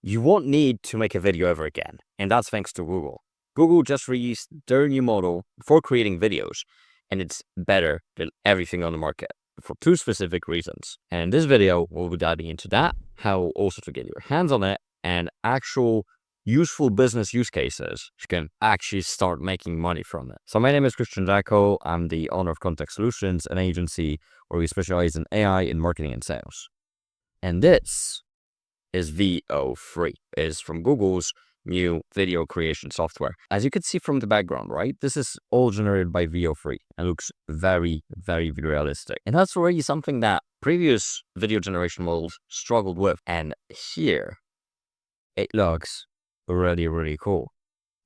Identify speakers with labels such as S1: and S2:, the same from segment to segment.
S1: you won't need to make a video ever again. And that's thanks to Google. Google just released their new model for creating videos, and it's better than everything on the market for two specific reasons. And in this video, we'll be diving into that, how also to get your hands on it, and actual useful business use cases you can actually start making money from it. So my name is Christian Jacko. I'm the owner of Contact Solutions, an agency where we specialize in AI in marketing and sales. And this is VO3, is from Google's new video creation software. As you can see from the background, right? This is all generated by VO3 and looks very, very realistic. And that's already something that previous video generation models struggled with. And here it looks really, really cool.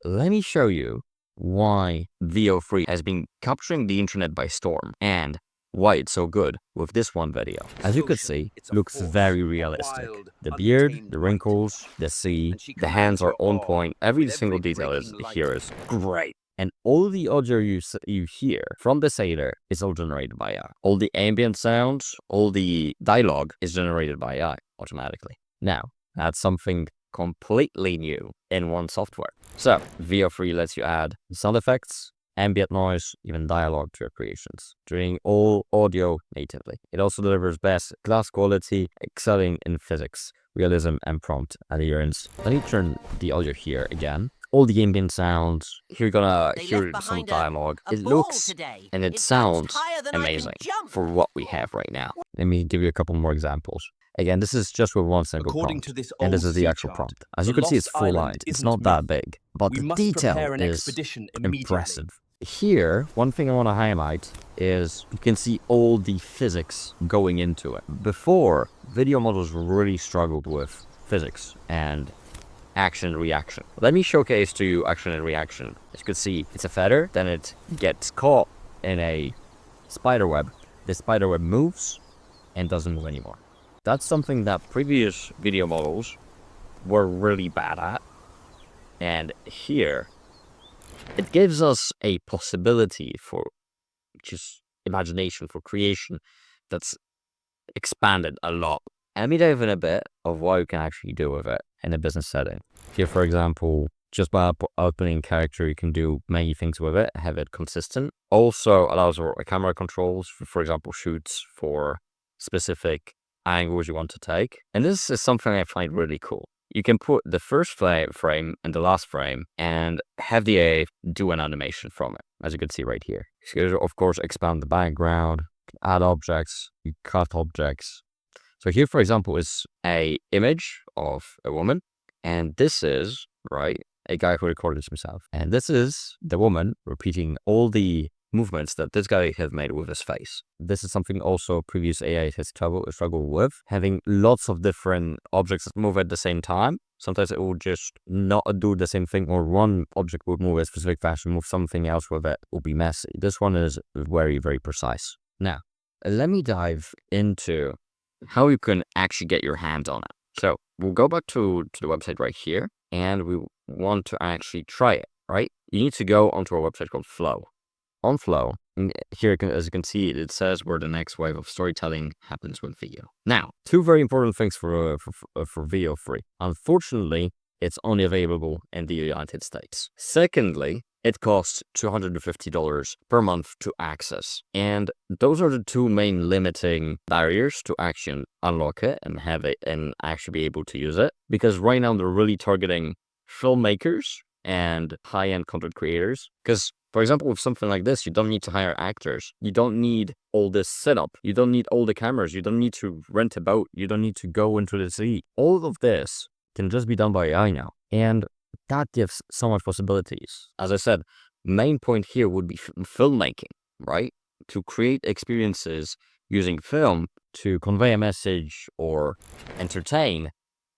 S1: Let me show you why VO3 has been capturing the internet by storm and why it's so good with this one video. As you can see, it looks very realistic. The beard, the wrinkles, the sea, the hands are on point. Every single detail here is great. And all the audio you hear from the sailor is all generated by AI. All the ambient sounds, all the dialogue is generated by AI automatically. Now, that's something completely new in one software. So, VO3 lets you add sound effects, ambient noise, even dialogue to your creations, doing all audio natively. It also delivers best class quality, excelling in physics, realism, and prompt adherence. Let me turn the audio here again. All the ambient sounds, you're gonna hear some dialogue. It looks and it sounds amazing for what we have right now. Let me give you a couple more examples. Again, this is just with one single prompt, and this is the actual prompt. As you can see, it's full lines. It's not that big, but the detail is impressive. Here, one thing I want to highlight is you can see all the physics going into it. Before, video models really struggled with physics and action and reaction. Let me showcase to you action and reaction. As you can see, it's a feather, then it gets caught in a spider web. The spider web moves and doesn't move anymore. That's something that previous video models were really bad at. And here, it gives us a possibility for just imagination, for creation that's expanded a lot. And let me dive in a bit of what you can actually do with it in a business setting. Here, for example, just by opening character, you can do many things with it, have it consistent. Also allows for camera controls, for example, shoots for specific angles you want to take. And this is something I find really cool. You can put the first frame and the last frame and have the AI do an animation from it, as you can see right here. So you can, of course, expand the background, add objects, you cut objects. So here, for example, is a image of a woman, and this is, right, a guy who recorded himself. And this is the woman repeating all the movements that this guy has made with his face. This is something also previous AI has struggled with, having lots of different objects that move at the same time. Sometimes it will just not do the same thing, or one object would move in a specific fashion, move something else with it, will be messy. This one is very, very precise. Now, let me dive into how you can actually get your hands on it. So we'll go back to the website right here, and we want to actually try it, right? You need to go onto a website called Flow. On Flow, here, as you can see, it says where the next wave of storytelling happens with video. Now, two very important things for VO3. Unfortunately, it's only available in the United States. Secondly, it costs $250 per month to access. And those are the two main limiting barriers to actually unlock it and have it and actually be able to use it. Because right now they're really targeting filmmakers and high-end content creators. Because, for example, with something like this, you don't need to hire actors. You don't need all this setup. You don't need all the cameras. You don't need to rent a boat. You don't need to go into the sea. All of this can just be done by AI now. And that gives so much possibilities. As I said, main point here would be filmmaking, right? To create experiences using film to convey a message or entertain,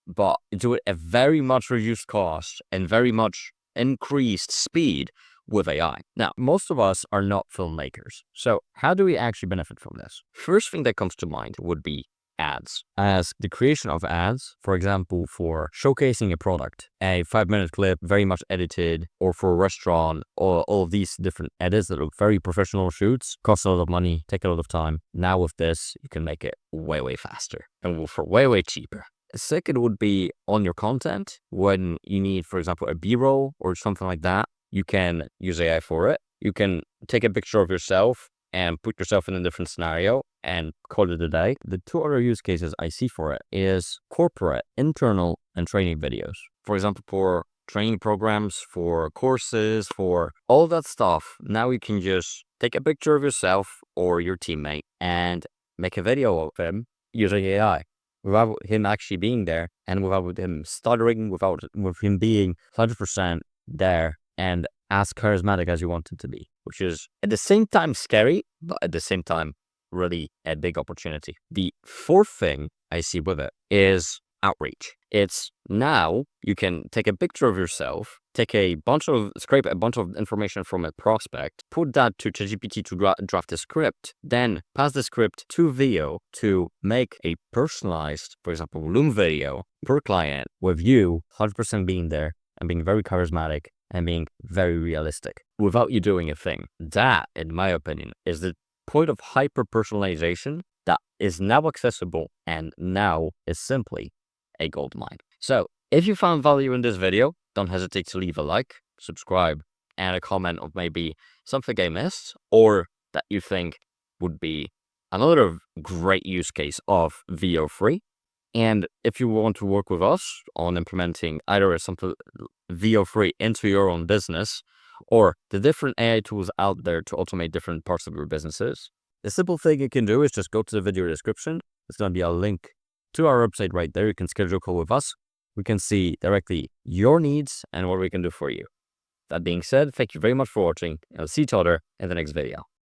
S1: but do it at very much reduced cost and very much increased speed with AI. Now, most of us are not filmmakers. So how do we actually benefit from this? First thing that comes to mind would be ads. As the creation of ads, for example, for showcasing a product, a 5-minute clip, very much edited, or for a restaurant, or all of these different edits that look very professional shoots, cost a lot of money, take a lot of time. Now with this, you can make it way, way faster and for way, way cheaper. Second would be on your content. When you need, for example, a B-roll or something like that, you can use AI for it. You can take a picture of yourself and put yourself in a different scenario and call it a day. The two other use cases I see for it is corporate, internal, and training videos. For example, for training programs, for courses, for all that stuff, now you can just take a picture of yourself or your teammate and make a video of him using AI without him actually being there and without him stuttering, with him being 100% there and as charismatic as you want him to be, which is at the same time scary, but at the same time really a big opportunity. The fourth thing I see with it is outreach. It's now you can take a picture of yourself, scrape a bunch of information from a prospect, put that to ChatGPT to draft a script, then pass the script to Veo to make a personalized, for example, Loom video per client with you 100% being there and being very charismatic and being very realistic without you doing a thing. That, in my opinion, is the point of hyper-personalization that is now accessible and now is simply a gold mine. So if you found value in this video, don't hesitate to leave a like, subscribe, and a comment of maybe something I missed or that you think would be another great use case of VO3. And if you want to work with us on implementing either something VO3 into your own business or the different AI tools out there to automate different parts of your businesses, the simple thing you can do is just go to the video description. It's going to be a link to our website right there. You can schedule a call with us. We can see directly your needs and what we can do for you. That being said, thank you very much for watching, and I'll see each other in the next video.